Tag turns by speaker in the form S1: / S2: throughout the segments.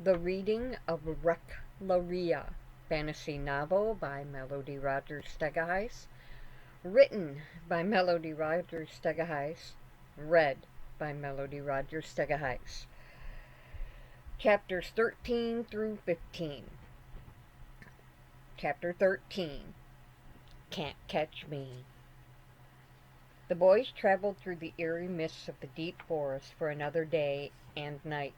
S1: The reading of REKLAW RIA, fantasy novel by Melody Rogers Stegehuis, written by Melody Rogers Stegehuis, read by Melody Rogers Stegehuis. Chapters 13 through 15. Chapter 13. Can't Catch Me. The boys traveled through the eerie mists of the deep forest for another day and night.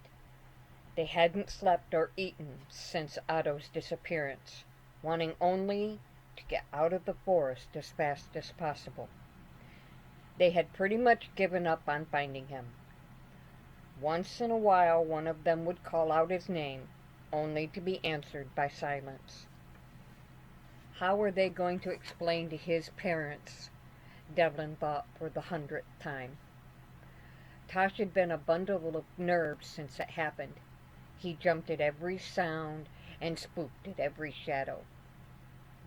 S1: They hadn't slept or eaten since Otto's disappearance, wanting only to get out of the forest as fast as possible. They had pretty much given up on finding him. Once in a while one of them would call out his name, only to be answered by silence. How were they going to explain to his parents? Devlin thought for the 100th time. Tosh had been a bundle of nerves since it happened. He jumped at every sound and spooked at every shadow.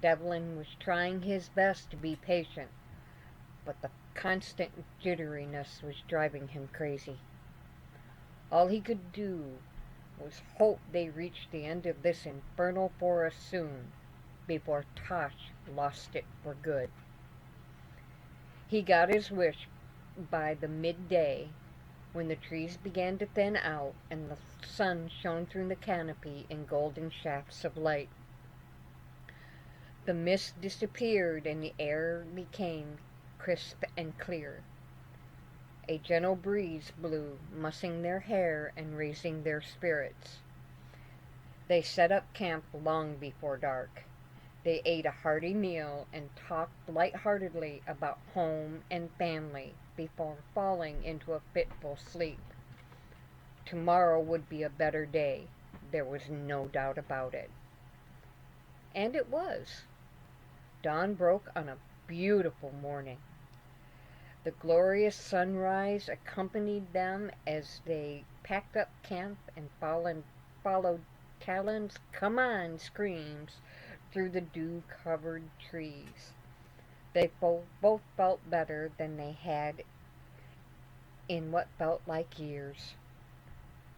S1: Devlin was trying his best to be patient, but the constant jitteriness was driving him crazy. All he could do was hope they reached the end of this infernal forest soon, before Tosh lost it for good. He got his wish by the midday, when the trees began to thin out and the sun shone through the canopy in golden shafts of light. The mist disappeared and the air became crisp and clear. A gentle breeze blew, mussing their hair and raising their spirits. They set up camp long before dark. They ate a hearty meal and talked lightheartedly about home and family before falling into a fitful sleep. Tomorrow would be a better day. There was no doubt about it. And it was. Dawn broke on a beautiful morning. The glorious sunrise accompanied them as they packed up camp and followed Talon's "come on" screams through the dew-covered trees. They both felt better than they had in what felt like years.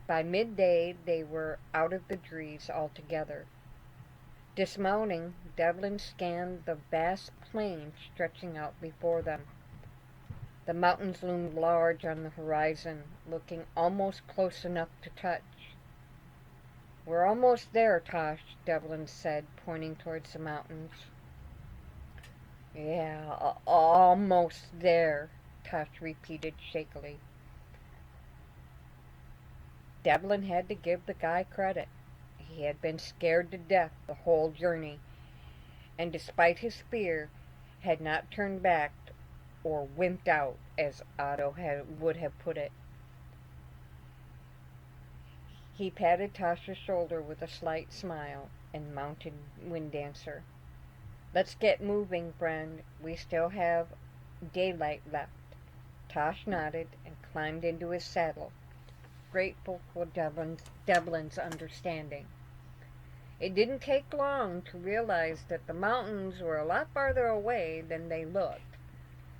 S1: By midday, they were out of the trees altogether. Dismounting, Devlin scanned the vast plain stretching out before them. The mountains loomed large on the horizon, looking almost close enough to touch. "We're almost there, Tosh," Devlin said, pointing towards the mountains. "Yeah, almost there," Tosh repeated shakily. Devlin had to give the guy credit. He had been scared to death the whole journey, and despite his fear, had not turned back or wimped out, as Otto would have put it. He patted Tosh's shoulder with a slight smile and mounted Wind Dancer. "Let's get moving, friend. We still have daylight left." Tosh nodded and climbed into his saddle, grateful for Devlin's understanding. It didn't take long to realize that the mountains were a lot farther away than they looked.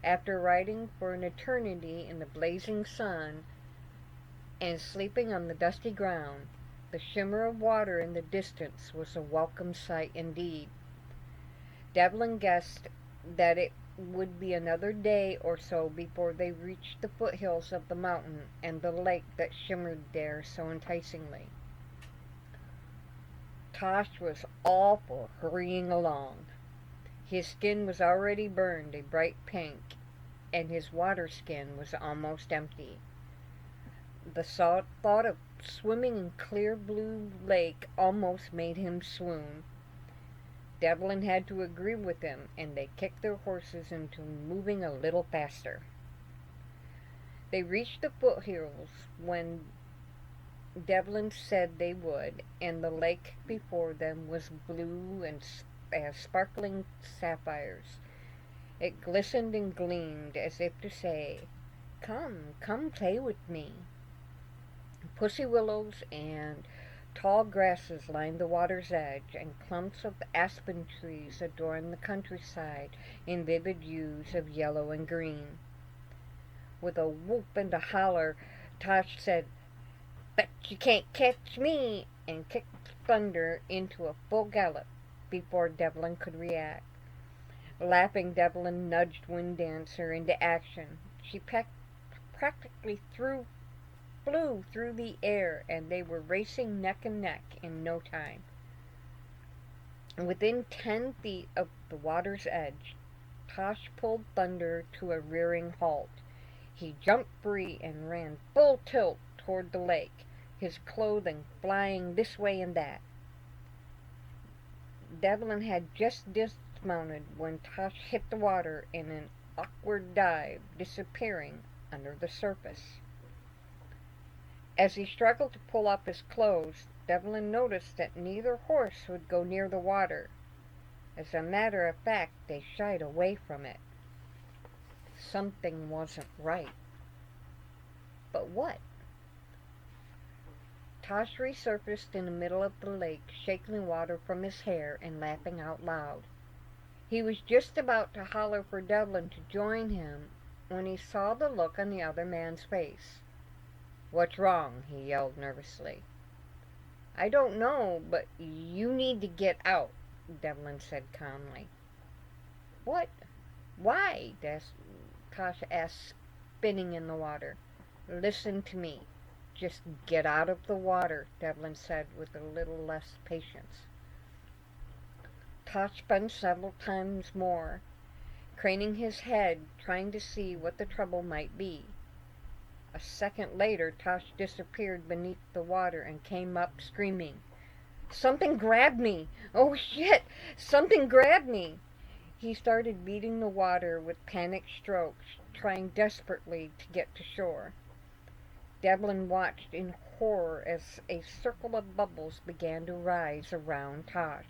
S1: After riding for an eternity in the blazing sun and sleeping on the dusty ground, the shimmer of water in the distance was a welcome sight indeed. Devlin guessed that it would be another day or so before they reached the foothills of the mountain and the lake that shimmered there so enticingly. Tosh was all for hurrying along. His skin was already burned a bright pink, and his water skin was almost empty. The thought of swimming in clear blue lake almost made him swoon. Devlin had to agree with him, and they kicked their horses into moving a little faster. They reached the foothills when Devlin said they would, and the lake before them was blue and as sparkling sapphires. It glistened and gleamed as if to say, Come play with me." Pussy willows and tall grasses lined the water's edge, and clumps of aspen trees adorned the countryside in vivid hues of yellow and green. With a whoop and a holler, Tosh said, "Bet you can't catch me. and kicked Thunder into a full gallop before Devlin could react. Laughing, Devlin nudged Wind Dancer into action. She practically flew through the air, and they were racing neck and neck in no time. Within 10 feet of the water's edge, Tosh pulled Thunder to a rearing halt. He jumped free and ran full tilt toward the lake, his clothing flying this way and that. Devlin had just dismounted when Tosh hit the water in an awkward dive, disappearing under the surface. As he struggled to pull off his clothes, Devlin noticed that neither horse would go near the water. As a matter of fact, they shied away from it. Something wasn't right. But what? Tosh resurfaced in the middle of the lake, shaking water from his hair and laughing out loud. He was just about to holler for Devlin to join him when he saw the look on the other man's face. "What's wrong?" he yelled nervously. "I don't know, but you need to get out," Devlin said calmly. "What? Why?" Tosh asked, spinning in the water. "Listen to me. Just get out of the water," Devlin said with a little less patience. Tosh spun several times more, craning his head, trying to see what the trouble might be. A second later, Tosh disappeared beneath the water and came up screaming, "Something grabbed me! Oh shit! Something grabbed me!" He started beating the water with panicked strokes, trying desperately to get to shore. Devlin watched in horror as a circle of bubbles began to rise around Tosh.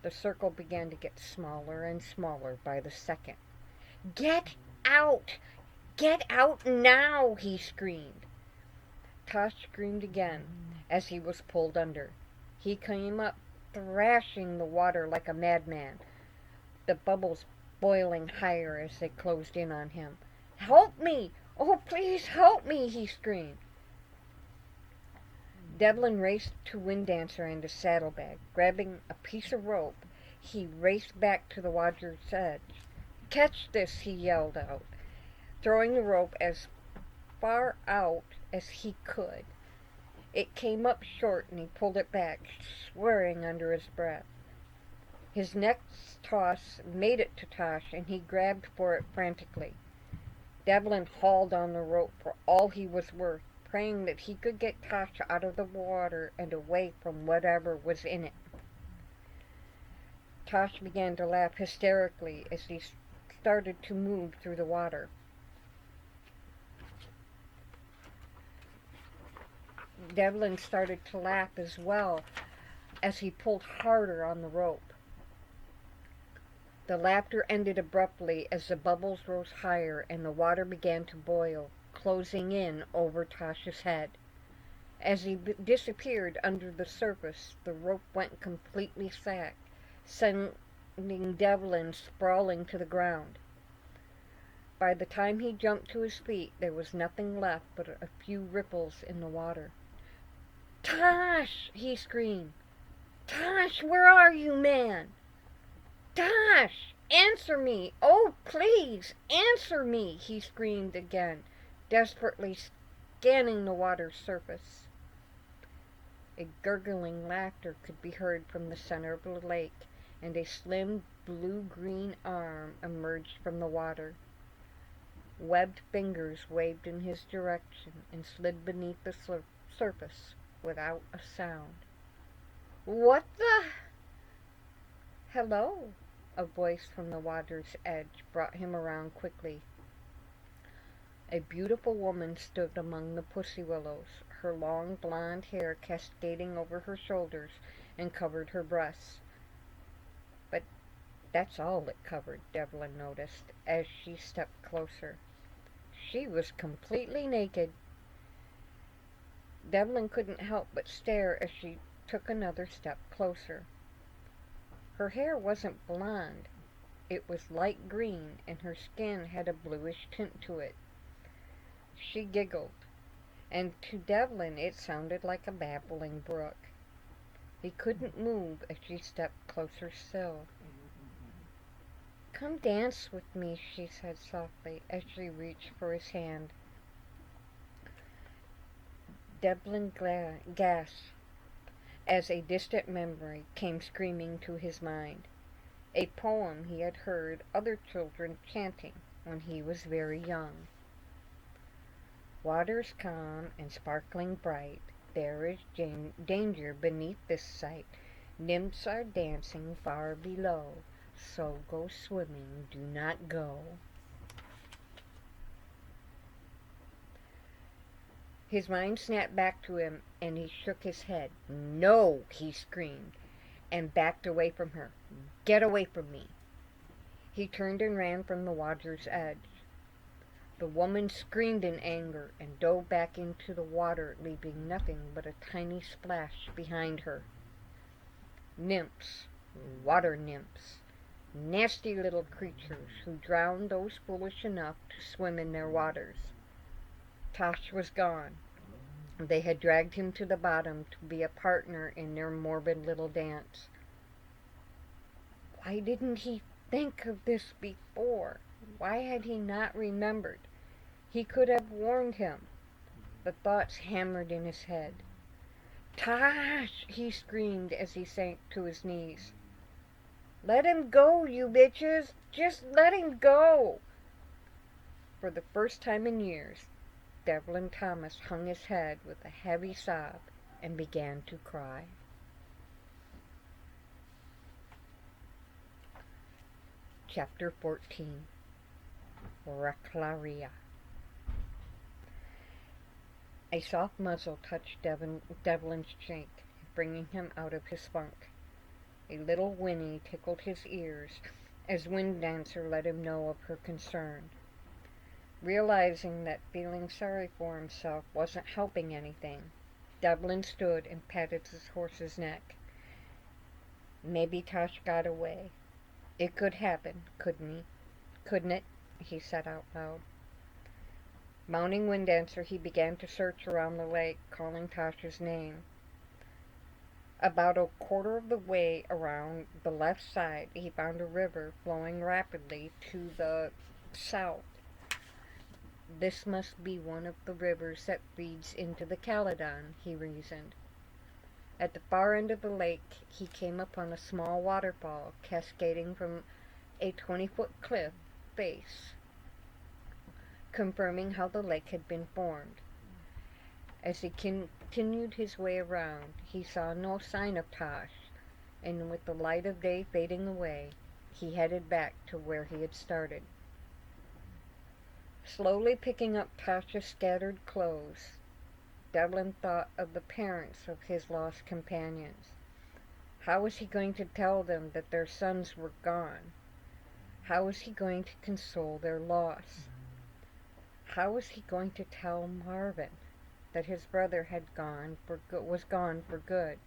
S1: The circle began to get smaller and smaller by the second. "Get out! Get out now!" he screamed. Tosh screamed again as he was pulled under. He came up, thrashing the water like a madman, the bubbles boiling higher as they closed in on him. "Help me! Oh, please help me!" he screamed. Devlin raced to Wind Dancer and his saddlebag. Grabbing a piece of rope, he raced back to the water's edge. "Catch this!" he yelled out, throwing the rope as far out as he could. It came up short and he pulled it back, swearing under his breath. His next toss made it to Tosh, and he grabbed for it frantically. Devlin hauled on the rope for all he was worth, praying that he could get Tosh out of the water and away from whatever was in it. Tosh began to laugh hysterically as he started to move through the water. Devlin started to laugh as well as he pulled harder on the rope. The laughter ended abruptly as the bubbles rose higher and the water began to boil, closing in over Tosh's head. As he disappeared under the surface, the rope went completely slack, sending Devlin sprawling to the ground. By the time he jumped to his feet, there was nothing left but a few ripples in the water. "Tosh!" he screamed. "Tosh, where are you, man? Tosh, answer me! Oh, please, answer me!" he screamed again, desperately scanning the water's surface. A gurgling laughter could be heard from the center of the lake, and a slim blue-green arm emerged from the water. Webbed fingers waved in his direction and slid beneath the surface without a sound. "What the—" "Hello," a voice from the water's edge brought him around quickly. A beautiful woman stood among the pussy willows, her long blonde hair cascading over her shoulders and covered her breasts. But that's all it covered, Devlin noticed, as she stepped closer. She was completely naked. Devlin couldn't help but stare as she took another step closer. Her hair wasn't blonde. It was light green, and her skin had a bluish tint to it. She giggled, and to Devlin it sounded like a babbling brook. He couldn't move as she stepped closer still. "Come dance with me," she said softly as she reached for his hand. Devlin gasped as a distant memory came screaming to his mind. A poem he had heard other children chanting when he was very young. "Waters calm and sparkling bright, there is danger beneath this sight. Nymphs are dancing far below, so go swimming, do not go." His mind snapped back to him, and he shook his head. "No!" he screamed, and backed away from her. "Get away from me!" He turned and ran from the water's edge. The woman screamed in anger and dove back into the water, leaving nothing but a tiny splash behind her. Nymphs, water nymphs, nasty little creatures who drowned those foolish enough to swim in their waters. Tosh was gone. They had dragged him to the bottom to be a partner in their morbid little dance. Why didn't he think of this before? Why had he not remembered? He could have warned him. The thoughts hammered in his head. "Tosh!" he screamed as he sank to his knees. "Let him go, you bitches! Just let him go!" For the first time in years, Devlin Thomas hung his head with a heavy sob and began to cry. Chapter 14. REKLAW RIA. A soft muzzle touched Devlin's cheek, bringing him out of his funk. A little whinny tickled his ears as Wind Dancer let him know of her concern. Realizing that feeling sorry for himself wasn't helping anything, Devlin stood and patted his horse's neck. Maybe Tosh got away. It could happen, couldn't it? He said out loud. Mounting Wind Dancer, he began to search around the lake, calling Tosh's name. About a quarter of the way around the left side, he found a river flowing rapidly to the south. This must be one of the rivers that feeds into the Caledon, he reasoned. At the far end of the lake, he came upon a small waterfall cascading from a 20-foot cliff face, confirming how the lake had been formed. As he continued his way around, he saw no sign of Tosh, and with the light of day fading away, he headed back to where he had started. Slowly picking up Tosh's scattered clothes, Devlin thought of the parents of his lost companions. How was he going to tell them that their sons were gone? How was he going to console their loss? How was he going to tell Marvin that his brother was gone for good?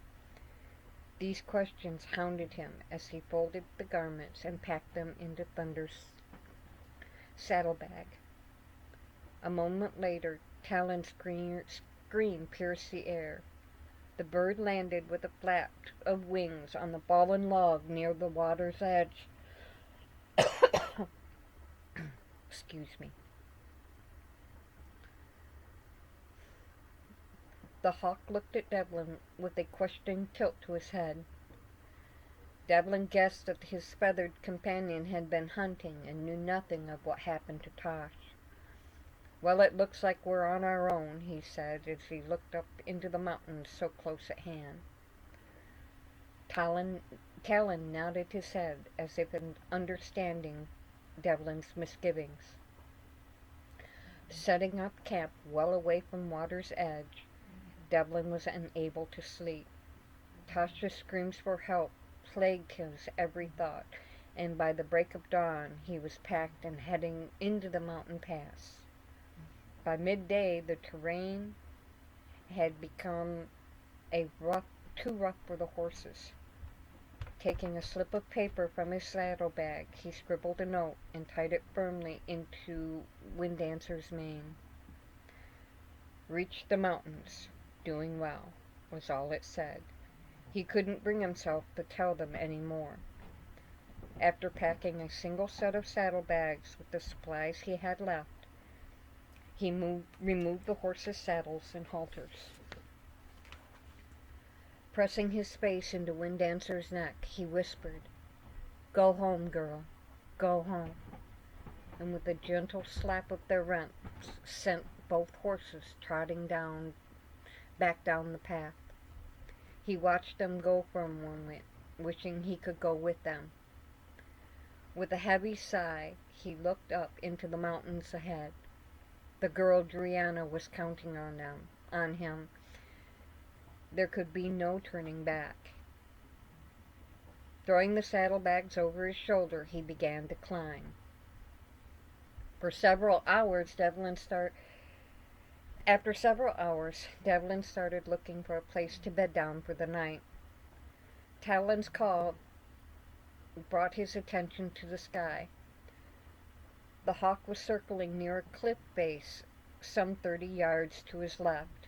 S1: These questions hounded him as he folded the garments and packed them into Thunder's saddlebag. A moment later, Talon's scream pierced the air. The bird landed with a flap of wings on the fallen log near the water's edge. Excuse me. The hawk looked at Devlin with a questioning tilt to his head. Devlin guessed that his feathered companion had been hunting and knew nothing of what happened to Tosh. "Well, it looks like we're on our own," he said as he looked up into the mountains so close at hand. Talon nodded his head as if understanding Devlin's misgivings. Setting up camp well away from water's edge, Devlin was unable to sleep. Tosh's screams for help plagued his every thought, and by the break of dawn he was packed and heading into the mountain pass. By midday, the terrain had become too rough for the horses. Taking a slip of paper from his saddlebag, he scribbled a note and tied it firmly into Wind Dancer's mane. "Reached the mountains, doing well," was all it said, He couldn't bring himself to tell them any more. After packing a single set of saddlebags with the supplies he had left, he removed the horses' saddles and halters. Pressing his face into Windancer's neck, he whispered, "Go home, girl, go home," and with a gentle slap of their reins, sent both horses trotting back down the path. He watched them go for a moment, wishing he could go with them. With a heavy sigh, he looked up into the mountains ahead. The girl Juliana was counting on him. There could be no turning back. Throwing the saddlebags over his shoulder, he began to climb. After several hours, Devlin started looking for a place to bed down for the night. Talon's call brought his attention to the sky. The hawk was circling near a cliff face some 30 yards to his left.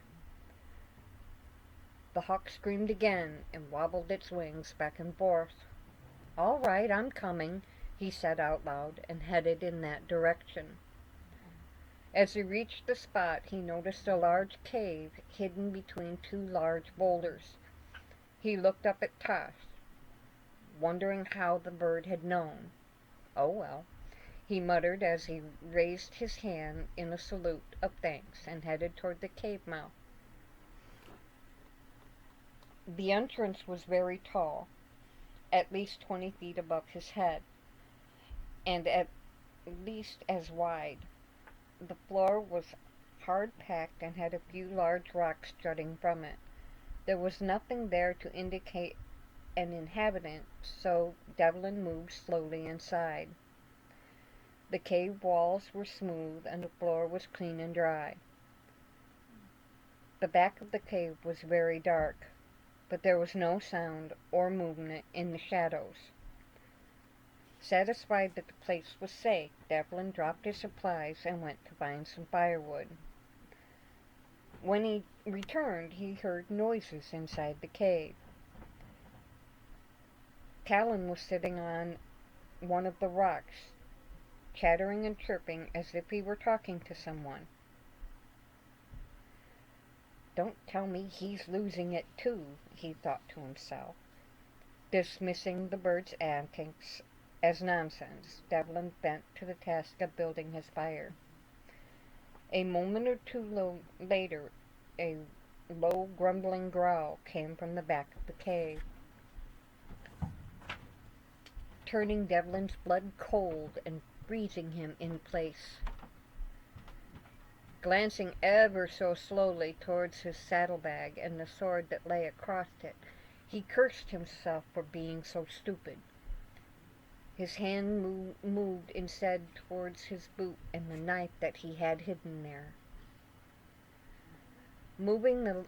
S1: The hawk screamed again and wobbled its wings back and forth. "All right, I'm coming," he said out loud, and headed in that direction. As he reached the spot, he noticed a large cave hidden between two large boulders. He looked up at Tosh, wondering how the bird had known. "Oh well," he muttered as he raised his hand in a salute of thanks and headed toward the cave mouth. The entrance was very tall, at least 20 feet above his head, and at least as wide. The floor was hard-packed and had a few large rocks jutting from it. There was nothing there to indicate an inhabitant, so Devlin moved slowly inside. The cave walls were smooth and the floor was clean and dry. The back of the cave was very dark, but there was no sound or movement in the shadows. Satisfied that the place was safe, Devlin dropped his supplies and went to find some firewood. When he returned, he heard noises inside the cave. Talon was sitting on one of the rocks, chattering and chirping as if he were talking to someone. "Don't tell me he's losing it too," he thought to himself. Dismissing the bird's antics as nonsense, Devlin bent to the task of building his fire. A moment or two later, a low grumbling growl came from the back of the cave, turning Devlin's blood cold and freezing him in place. Glancing ever so slowly towards his saddlebag and the sword that lay across it, he cursed himself for being so stupid. His hand moved instead towards his boot and the knife that he had hidden there. Moving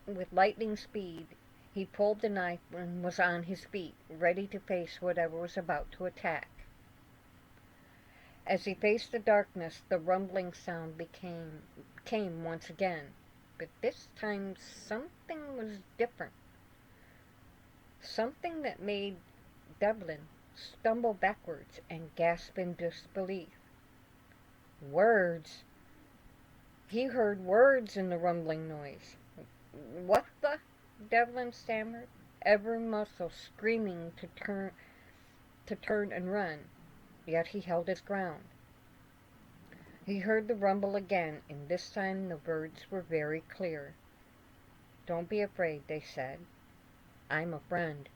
S1: with lightning speed, he pulled the knife and was on his feet, ready to face whatever was about to attack. As he faced the darkness, the rumbling sound came once again, but this time something was different. Something that made Devlin stumble backwards and gasp in disbelief. Words! He heard words in the rumbling noise. "What the?" Devlin stammered, every muscle screaming to turn and run, yet he held his ground. He heard the rumble again, and this time the words were very clear. "Don't be afraid," they said. "I'm a friend."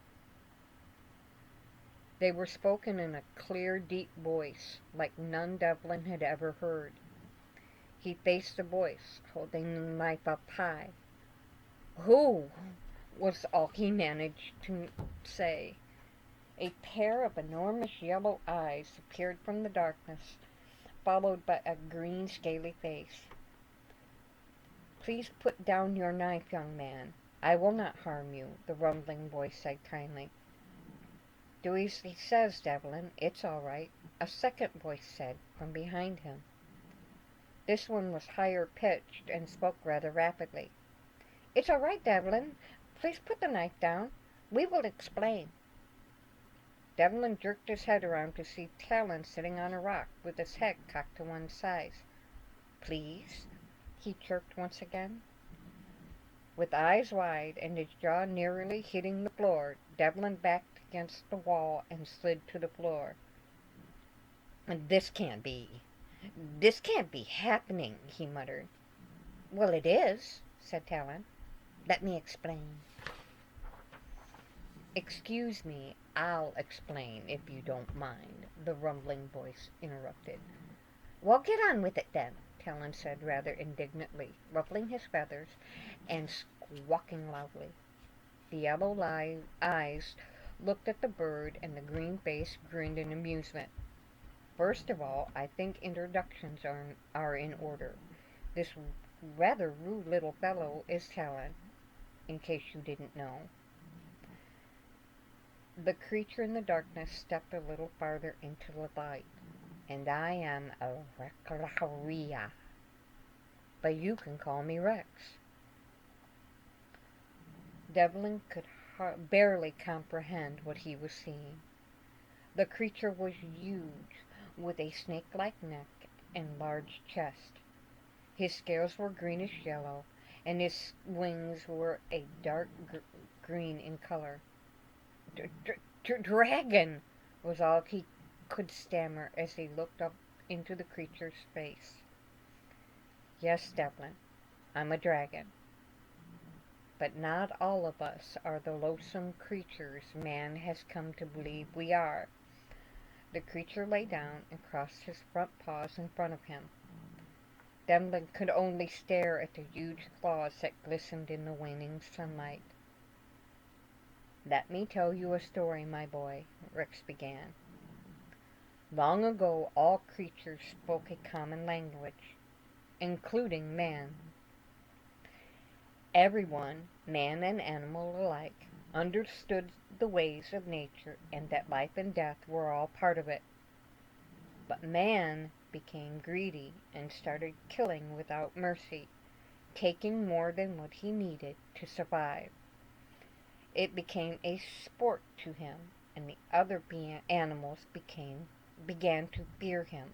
S1: They were spoken in a clear, deep voice, like none Devlin had ever heard. He faced the voice, holding the knife up high. "Who?" was all he managed to say. A pair of enormous yellow eyes appeared from the darkness, followed by a green, scaly face. "Please put down your knife, young man. I will not harm you," the rumbling voice said kindly. "Do as he says, Devlin. It's all right," a second voice said from behind him. This one was higher pitched and spoke rather rapidly. "It's all right, Devlin. Please put the knife down. We will explain. Devlin jerked his head around to see Talon sitting on a rock with his head cocked to one side. Please? He chirped once again. With eyes wide and his jaw nearly hitting the floor, Devlin backed against the wall and slid to the floor. This can't be. This can't be happening, he muttered. Well, it is, said Talon. Let me explain. Excuse me, I'll explain if you don't mind, the rumbling voice interrupted. Well, get on with it then, Talon said rather indignantly, ruffling his feathers and squawking loudly. The yellow eyes looked at the bird and the green face grinned in amusement. First of all, I think introductions are in order. This rather rude little fellow is Talon, in case you didn't know. The creature in the darkness stepped a little farther into the light. And I am a REKLAW RIA. But you can call me Rex. Devlin could barely comprehend what he was seeing. The creature was huge, with a snake-like neck and large chest. His scales were greenish-yellow, and his wings were a dark green in color. Dragon! Was all he could stammer as he looked up into the creature's face. Yes, Devlin, I'm a dragon. But not all of us are the loathsome creatures man has come to believe we are. The creature lay down and crossed his front paws in front of him. Devlin could only stare at the huge claws that glistened in the waning sunlight. Let me tell you a story, my boy, Rex began. Long ago, all creatures spoke a common language, including man. Everyone, man and animal alike, understood the ways of nature and that life and death were all part of it. But man became greedy and started killing without mercy, taking more than what he needed to survive. It became a sport to him, and the other animals began to fear him.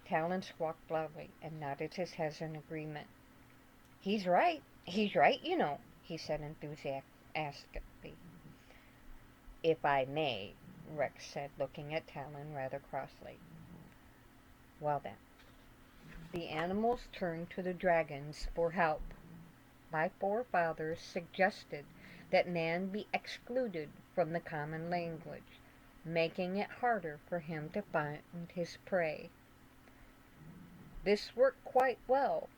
S1: Talon squawked loudly and nodded his head in agreement. He's right, you know, he said enthusiastically. If I may, Rex said, looking at Talon rather crossly. Well then, the animals turned to the dragons for help. My forefathers suggested that man be excluded from the common language, making it harder for him to find his prey. This worked quite well,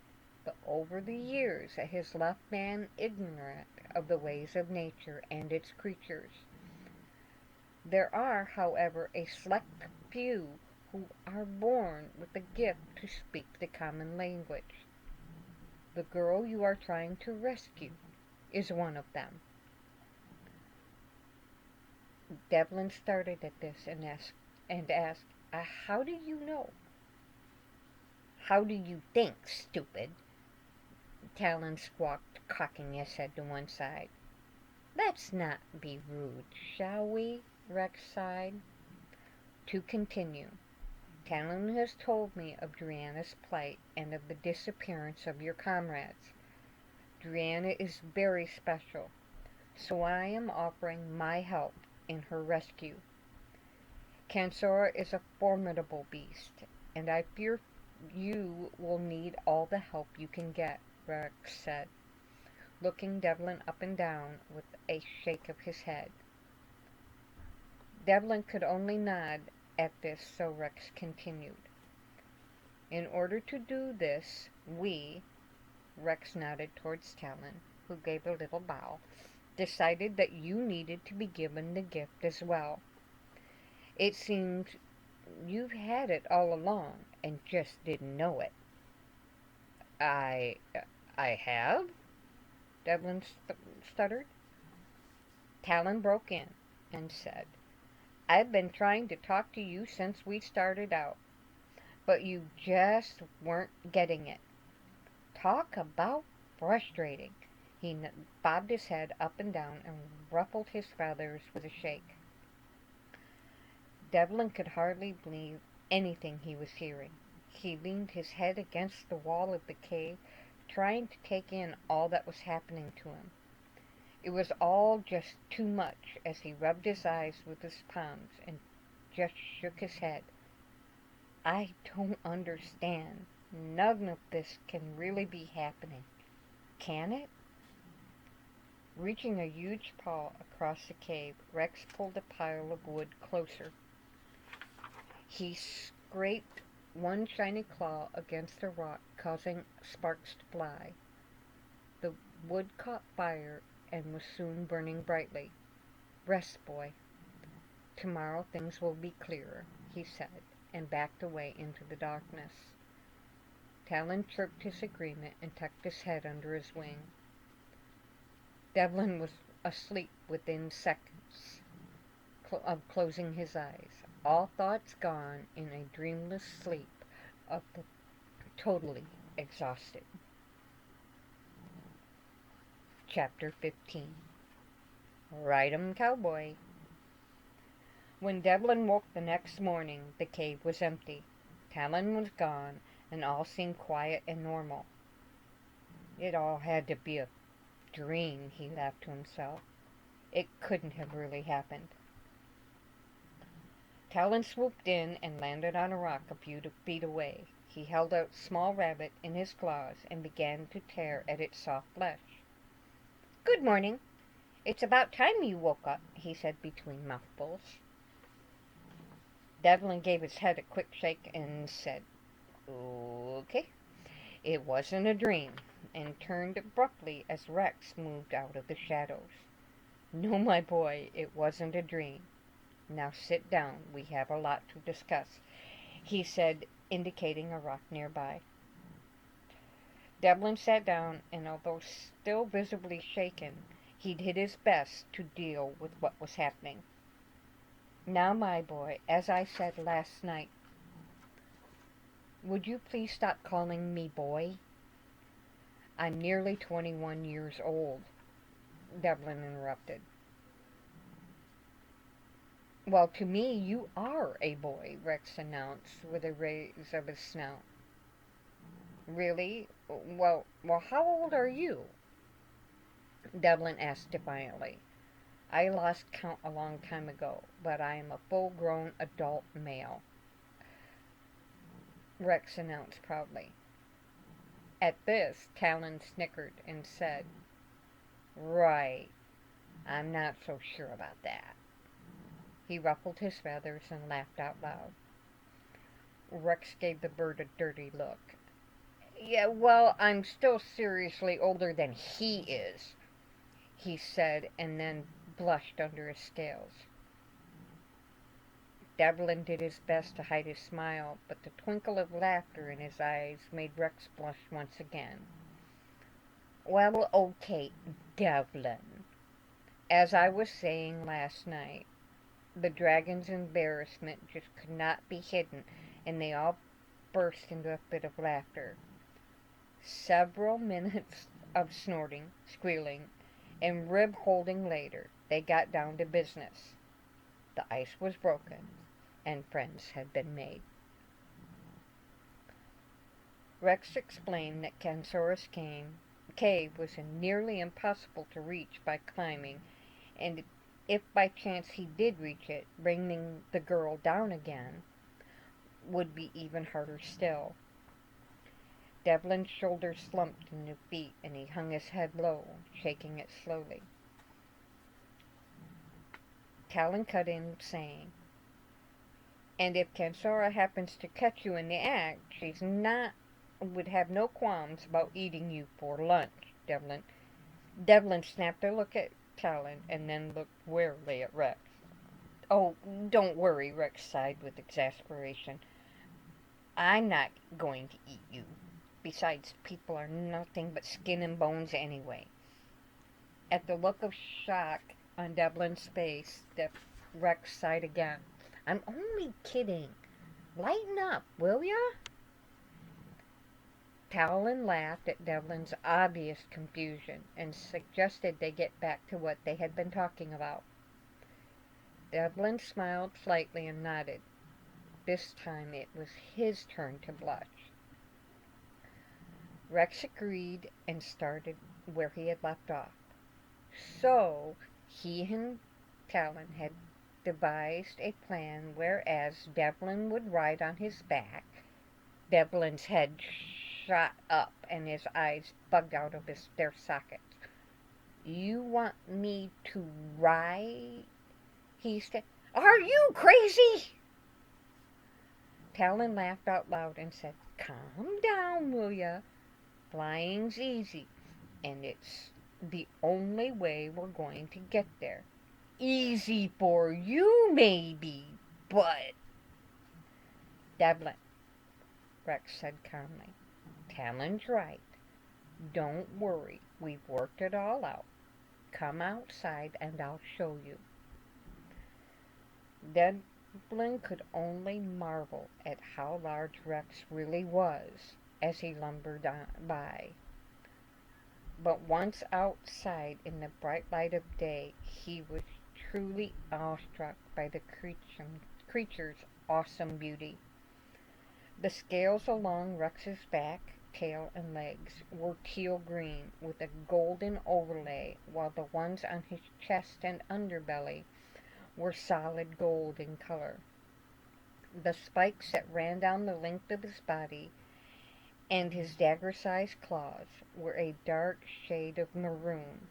S1: but over the years it has left man ignorant of the ways of nature and its creatures. There are, however, a select few who are born with the gift to speak the common language. The girl you are trying to rescue is one of them. Devlin started at this and asked, how do you know? How do you think, stupid? Talon squawked, cocking his head to one side. Let's not be rude, shall we? Rex sighed. To continue, Talon has told me of Driana's plight and of the disappearance of your comrades. Driana is very special, so I am offering my help in her rescue. Kansora is a formidable beast, and I fear you will need all the help you can get, Rex said, looking Devlin up and down with a shake of his head. Devlin could only nod at this, so Rex continued. In order to do this, Rex nodded towards Talon, who gave a little bow, decided that you needed to be given the gift as well. It seems you've had it all along and just didn't know it. I have? Devlin stuttered. Talon broke in and said, I've been trying to talk to you since we started out, but you just weren't getting it. Talk about frustrating. He bobbed his head up and down and ruffled his feathers with a shake. Devlin could hardly believe anything he was hearing. He leaned his head against the wall of the cave, trying to take in all that was happening to him. It was all just too much as he rubbed his eyes with his palms and just shook his head. I don't understand. None of this can really be happening. Can it? Reaching a huge paw across the cave, Rex pulled a pile of wood closer. He scraped one shiny claw against the rock, causing sparks to fly. The wood caught fire and was soon burning brightly. Rest, boy. Tomorrow things will be clearer, he said, and backed away into the darkness. Talon chirped his agreement and tucked his head under his wing. Devlin was asleep within seconds of closing his eyes, all thoughts gone in a dreamless sleep of the totally exhausted. Chapter 15. Ride 'em, cowboy. When Devlin woke the next morning, the cave was empty. Talon was gone, and all seemed quiet and normal. It all had to be a dream, he laughed to himself. It couldn't have really happened. Talon swooped in and landed on a rock a few feet away. He held a small rabbit in his claws and began to tear at its soft flesh. "Good morning. It's about time you woke up," he said between mouthfuls. Devlin gave his head a quick shake and said, "Okay, it wasn't a dream," and turned abruptly as Rex moved out of the shadows. "No, my boy, it wasn't a dream. Now sit down, we have a lot to discuss," he said, indicating a rock nearby. Devlin sat down, and although still visibly shaken, he did his best to deal with what was happening. "Now, my boy, as I said last night, would you please stop calling me boy? I'm nearly 21 years old," Devlin interrupted. "Well, to me, you are a boy," Rex announced with a raise of his snout. "Really? Well, how old are you?" Devlin asked defiantly. "I lost count a long time ago, but I am a full-grown adult male," Rex announced proudly. At this, Talon snickered and said, "Right, I'm not so sure about that." He ruffled his feathers and laughed out loud. Rex gave the bird a dirty look. "Yeah, well, I'm still seriously older than he is," he said, and then blushed under his scales. Devlin did his best to hide his smile, but the twinkle of laughter in his eyes made Rex blush once again. "Well, okay, Devlin. As I was saying last night, the dragon's embarrassment just could not be hidden, and they all burst into a fit of laughter. Several minutes of snorting, squealing, and rib-holding later, they got down to business. The ice was broken, and friends had been made. Rex explained that Cansora's cave was nearly impossible to reach by climbing, and if by chance he did reach it, bringing the girl down again would be even harder still. Devlin's shoulders slumped in defeat, and he hung his head low, shaking it slowly. Talon cut in, saying, "And if Cansora happens to catch you in the act, would have no qualms about eating you for lunch, Devlin." Devlin snapped a look at Talon and then looked warily at Rex. "Oh, don't worry," Rex sighed with exasperation. "I'm not going to eat you. Besides, people are nothing but skin and bones anyway." At the look of shock on Devlin's face, Rex sighed again. "I'm only kidding. Lighten up, will ya?" Talon laughed at Devlin's obvious confusion and suggested they get back to what they had been talking about. Devlin smiled slightly and nodded. This time it was his turn to blush. Rex agreed and started where he had left off. So, he and Talon had devised a plan whereas Devlin would ride on his back. Devlin's head shot up and his eyes bugged out of their sockets. "You want me to ride?" he said. "Are you crazy?" Talon laughed out loud and said, "Calm down, will ya? Flying's easy, and it's the only way we're going to get there. Easy for you, maybe, but—" "Devlin," Rex said calmly, "Talon's right. Don't worry, we've worked it all out. Come outside and I'll show you." Devlin could only marvel at how large Rex really was as he lumbered by. But once outside in the bright light of day, he was truly awestruck by the creature's awesome beauty. The scales along Rex's back, tail, and legs were teal green with a golden overlay, while the ones on his chest and underbelly were solid gold in color. The spikes that ran down the length of his body and his dagger-sized claws were a dark shade of maroon,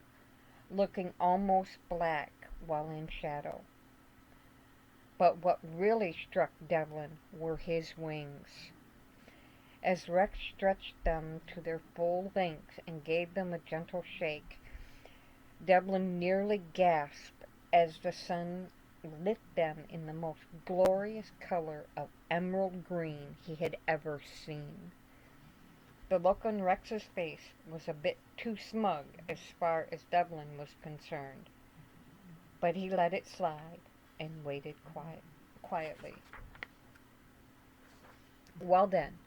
S1: looking almost black while in shadow. But what really struck Devlin were his wings. As Rex stretched them to their full length and gave them a gentle shake, Devlin nearly gasped as the sun lit them in the most glorious color of emerald green he had ever seen. The look on Rex's face was a bit too smug as far as Devlin was concerned, but he let it slide and waited quietly. "Well then,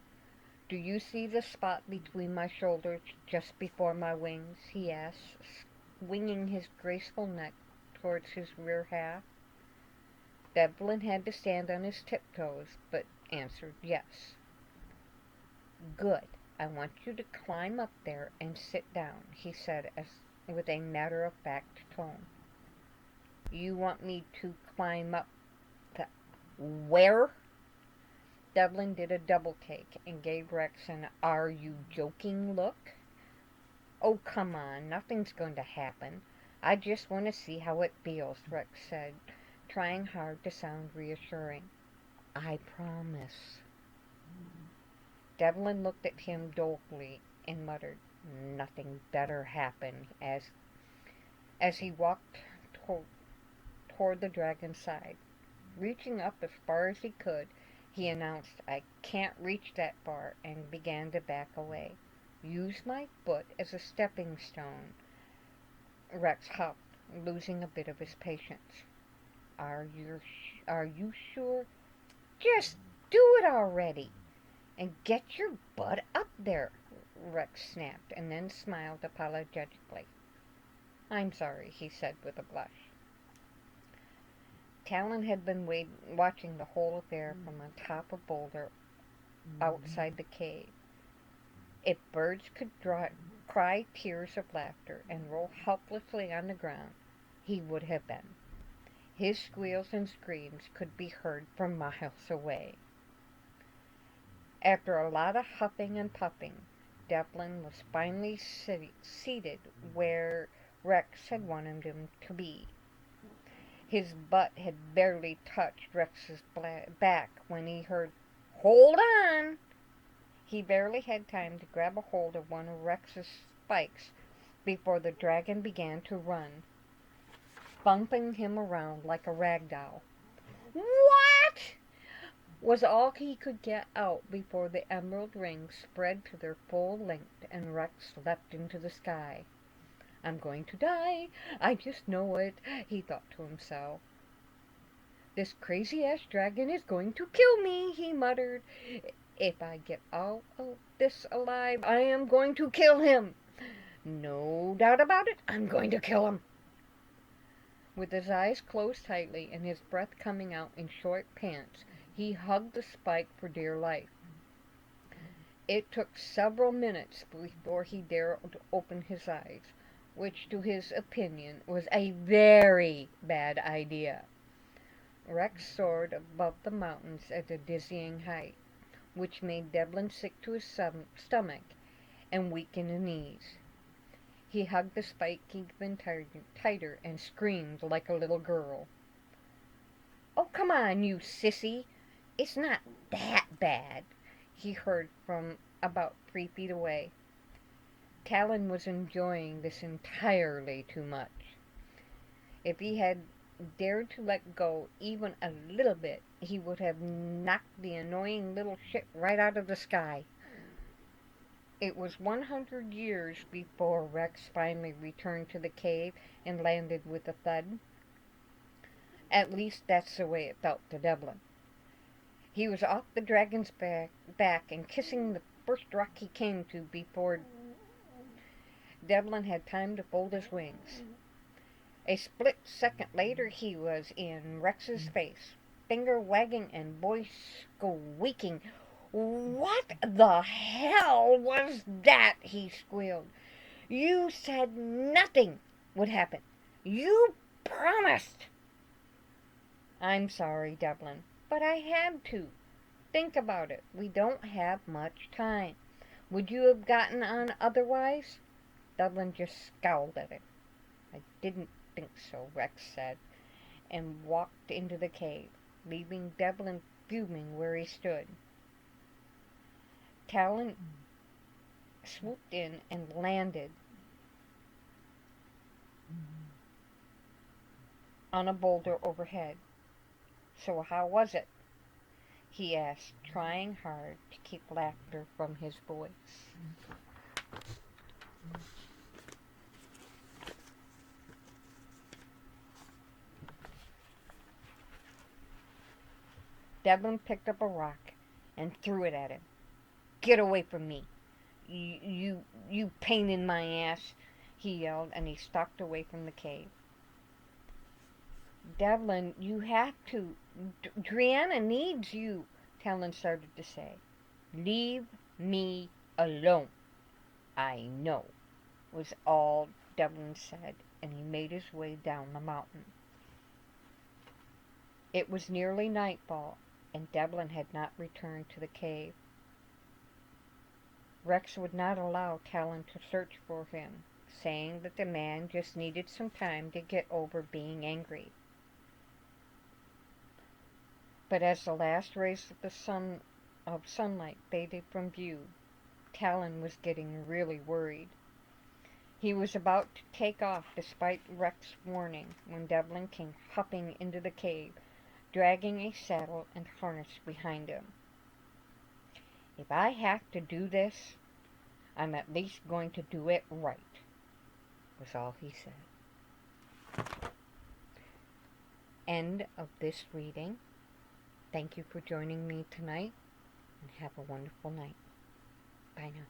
S1: do you see the spot between my shoulders just before my wings?" he asked, swinging his graceful neck towards his rear half. Devlin had to stand on his tiptoes, but answered yes. "Good. I want you to climb up there and sit down," he said with a matter-of-fact tone. "You want me to climb up to where?" Devlin did a double-take and gave Rex an "are you joking" look. "Oh, come on, nothing's going to happen. I just want to see how it feels," Rex said, trying hard to sound reassuring. "I promise." Devlin looked at him dolefully and muttered, "Nothing better happened," as he walked toward the dragon's side. Reaching up as far as he could, he announced, "I can't reach that far," and began to back away. "Use my foot as a stepping stone," Rex huffed, losing a bit of his patience. Are you sure? Just do it already and get your butt up there," Rex snapped, and then smiled apologetically. "I'm sorry," he said with a blush. Talon had been watching the whole affair from on top of a boulder outside the cave. If birds could cry tears of laughter and roll helplessly on the ground, he would have been. His squeals and screams could be heard for miles away. After a lot of huffing and puffing, Devlin was finally seated where Rex had wanted him to be. His butt had barely touched Rex's back when he heard, "Hold on!" He barely had time to grab a hold of one of Rex's spikes before the dragon began to run, bumping him around like a rag doll. "What?" was all he could get out before the emerald rings spread to their full length and Rex leapt into the sky. "I'm going to die. I just know it," he thought to himself. "This crazy-ass dragon is going to kill me," he muttered. If I get out of this alive, I am going to kill him. No doubt about it, I'm going to kill him. With his eyes closed tightly and his breath coming out in short pants, he hugged the spike for dear life. It took several minutes before he dared open his eyes, which to his opinion was a very bad idea. Rex soared above the mountains at a dizzying height, which made Devlin sick to his stomach and weak in the knees. He hugged the spike even tighter and screamed like a little girl. "Oh, come on, you sissy! It's not that bad," he heard from about 3 feet away. Talon was enjoying this entirely too much. If he had dared to let go even a little bit, he would have knocked the annoying little shit right out of the sky. It was 100 years before Rex finally returned to the cave and landed with a thud. At least that's the way it felt to Devlin. He was off the dragon's back and kissing the first rock he came to before Devlin had time to fold his wings. A split second later he was in Rex's face, finger wagging and voice squeaking. "What the hell was that?" he squealed. "You said nothing would happen. You promised." "I'm sorry, Devlin, but I had to. Think about it. We don't have much time. Would you have gotten on otherwise?" Devlin just scowled at it. "I didn't think so," Rex said, and walked into the cave, leaving Devlin fuming where he stood. Talon swooped in and landed on a boulder overhead. "So how was it?" he asked, trying hard to keep laughter from his voice. Devlin picked up a rock and threw it at him. "Get away from me, you pain in my ass," he yelled, and he stalked away from the cave. "Devlin, you have to. Driana needs you," Talon started to say. "Leave me alone. I know," was all Devlin said, and he made his way down the mountain. It was nearly nightfall, and Devlin had not returned to the cave. Rex would not allow Talon to search for him, saying that the man just needed some time to get over being angry. But as the last rays of sunlight faded from view, Talon was getting really worried. He was about to take off despite Rex's warning when Devlin came hopping into the cave, dragging a saddle and harness behind him. "If I have to do this, I'm at least going to do it right," was all he said. End of this reading. Thank you for joining me tonight, and have a wonderful night. Bye now.